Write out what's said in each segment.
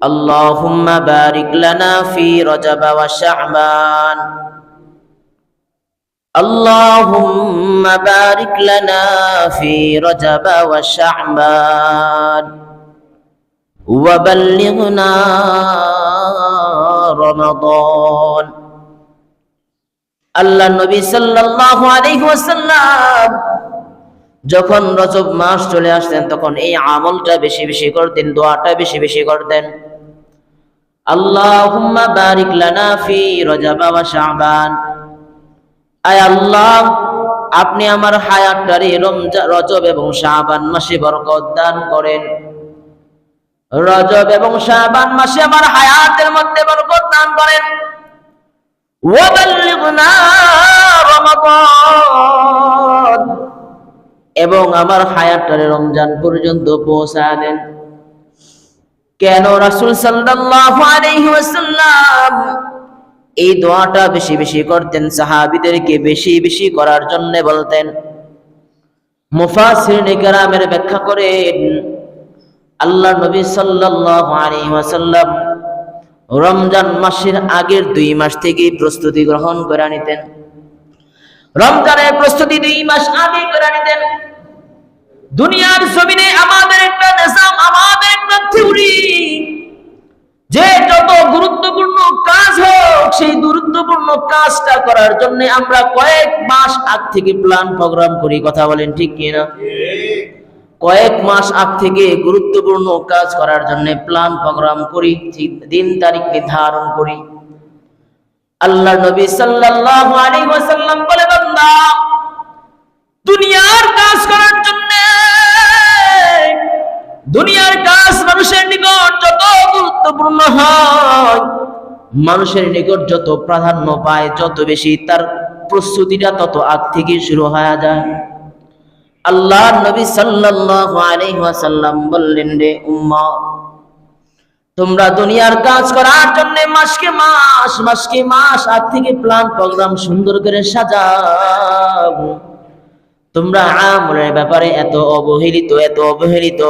اللهم بارك لنا في رجب وشعبان اللهم بارك لنا في رجب وشعبان وبلغنا رمضان আল্লাহ নবী সাল্লাল্লাহু আলাইহি ওয়াসাল্লাম যখন রজব মাস চলে আসতেন তখন এই আমলটা বেশি বেশি করতেন, দোয়াটা বেশি বেশি করতেন। আল্লাহুম্মা বারিক লানা ফি রজব ওয়া শাবান, আয় আল্লাহ আপনি আমার হায়াতটারে রজব এবং শাবান মাসে বরকত দান করেন। রজব এবং শাবান মাসে আমার হায়াতের মধ্যে বরকত দান করেন। ওয়া বাল্লিগনা রমাদান, এবং আমার হায়াতটারে রমজান পর্যন্ত পৌঁছা দেন। কেন রাসূল সাল্লাল্লাহু আলাইহি ওয়াসাল্লাম এই দোয়াটা বেশি বেশি করতেন? সাহাবীদেরকে বেশি বেশি করার জন্য বলতেন। মুফাসসিরিনে কেরামের ব্যাখ্যা করেন, আল্লাহ নবী সাল্লাল্লাহু আলাইহি ওয়াসাল্লাম রমজান মাসের আগের 2 মাস থেকে প্রস্তুতি গ্রহণ করে নিতেন। রমজানের প্রস্তুতি 2 মাস আগে করে নিতেন। দুনিয়ার জমিনে আমাদের একটা নিজাম, আমাদের একটা থিওরি, যে যত গুরুত্বপূর্ণ কাজ হোক সেই গুরুত্বপূর্ণ কাজটা করার জন্য আমরা কয়েক মাস আগ থেকে প্ল্যান প্রোগ্রাম করি। কথা বলেন ঠিক কিনা? কয়েক মাস আগ থেকে গুরুত্বপূর্ণ কাজ করার জন্য প্ল্যান প্রোগ্রাম করি, দিন তারিখ নির্ধারণ করি। আল্লাহ নবী সাল্লাল্লাহু আলাইহি ওয়াসাল্লাম বলে, বান্দা দুনিয়ার কাজ করার জন্য, দুনিয়ার কাজ মানুষের নিকট যত গুরুত্বপূর্ণ হয়, মানুষের নিকট যত প্রাধান্য পায়, যত বেশি তার প্রস্তুতিটা তত আগ থেকে শুরু হয়ে যায়। আল্লাহ নবী সাল্লাল্লাহু আলাইহি ওয়াসাল্লাম বললেন, রে উম্মত, তোমরা দুনিয়ার কাজ করার জন্য মাসকে মাস, মাসকে মাস আগ থেকে প্ল্যান প্রোগ্রাম সুন্দর করে সাজাও। তোমরা আমলের ব্যাপারে এত অবহেলিত, এত অবহেলিত।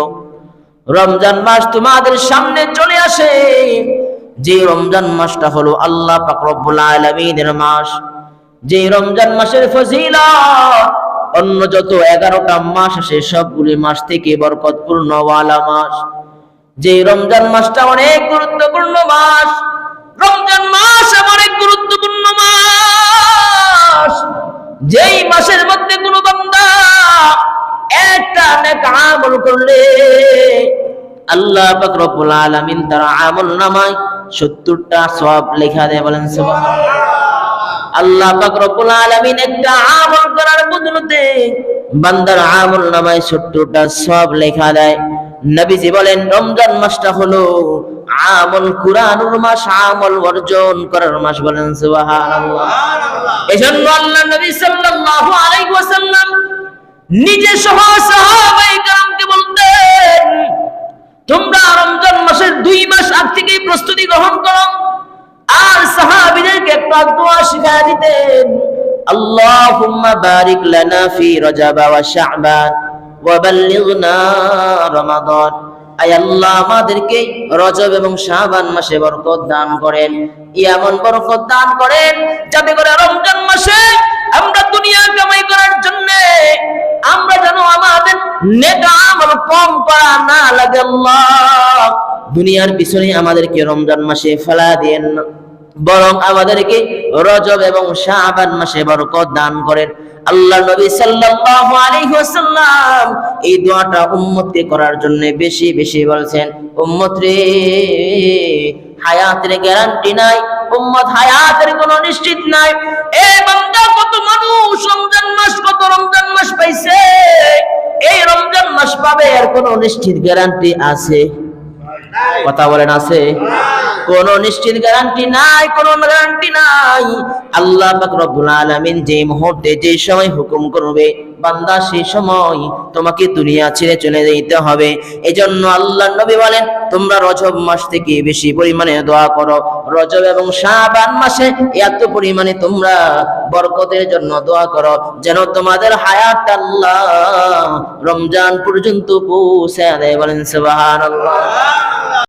রমজান মাস তোমাদের সামনে চলে আসে, যে রমজান মাসটা হলো আল্লাহ পাক রব্বুল আলামিনের মাস, যে রমজান মাসের ফজিলত অন্য যত 11টা মাস আসে সবগুলি মাস থেকে বরকতপূর্ণ ওয়ালা মাস। যে রমজান মাসটা অনেক গুরুত্বপূর্ণ মাস, রমজান মাস অনেক গুরুত্বপূর্ণ মাস, যেই মাসের মধ্যে কোনো বান্দা একটা নেক আমল করলে আল্লাহ পাক রব্বুল আলামিন তার আমল নামায় 70টা সওয়াব লেখা দেয়। বলেন সুবহানাল্লাহ। আল্লাহ পাক রব্বুল আলামিন একটা আমল করার বদলতে বান্দার আমল নামায় 70টা সওয়াব লেখা দেয়। নবীজি বলেন, রমজান মাসটা হলো আমল কুরআনুর মাস, আমল অর্জন করার মাস। বলেন সুবহানাল্লাহ। এজন্য আল্লাহ নবী সাল্লাল্লাহু আলাইহি ওয়াসাল্লাম নিজে সহ সাহাবায়ে কেরামকে বলতেন, তোমরা রমজান মাসের 2 মাস আগ থেকে প্রস্তুতি গ্রহণ করো। আর সাহাবীদেরকে একটা দোয়া শিখিয়ে দিতেন, আল্লাহুম্মা বারিক লানা ফি রজব ওয়া শাবান ওয়া বাল্লিগনা রমাদান, আয় আল্লাহ আমাদেরকে রজব এবং শাবান মাসে বরকত দান করেন, এমন বরকত দান করেন যাতে করে রমজান মাসে আমরা দুনিয়া কামাই করার জন্য আমরা যেন আমাদের নেক আমল কম করা না লাগে। আল্লাহ দুনিয়ার পিছনে আমাদেরকে রমজান মাসে ফেলা দেন না, বরং আমাদেরকে রজব এবং শাবান মাসে বরকত দান করেন। আল্লাহ নবী সাল্লাল্লাহু আলাইহি ওয়াসাল্লাম এই দোয়াটা উম্মতকে করার জন্য বেশি বেশি বলছেন। উম্মত রে, হায়াতের গ্যারান্টি নাই, উম্মত হায়াতের কোনো নিশ্চিত নাই। এই বান্দা কত মানুষ রমজান মাস পাইছে, এই রমজান মাস পাবে এর কোনো নিশ্চিত গ্যারান্টি আছে? কথা বলেন, আছে? কোনো নিশ্চিত গ্যারান্টি নাই, কোনো গ্যারান্টি নাই। আল্লাহ পাক রব্বুল আলামিন যে মুহূর্তে যে সময় হুকুম করবে, বান্দা সেই সময় তোমাকে দুনিয়া ছেড়ে চলে যেতে হবে। এজন্য আল্লাহ নবী বলেন, তোমরা রজব মাস থেকে বেশি পরিমাণে দোয়া করো, রজব এবং শাবান মাসে এত পরিমাণে তোমরা বরকতের জন্য দোয়া করো, যেন তোমাদের হায়াত আল্লাহ রমজান পর্যন্ত পৌঁছে দেয়। বলেন সুবহানাল্লাহ।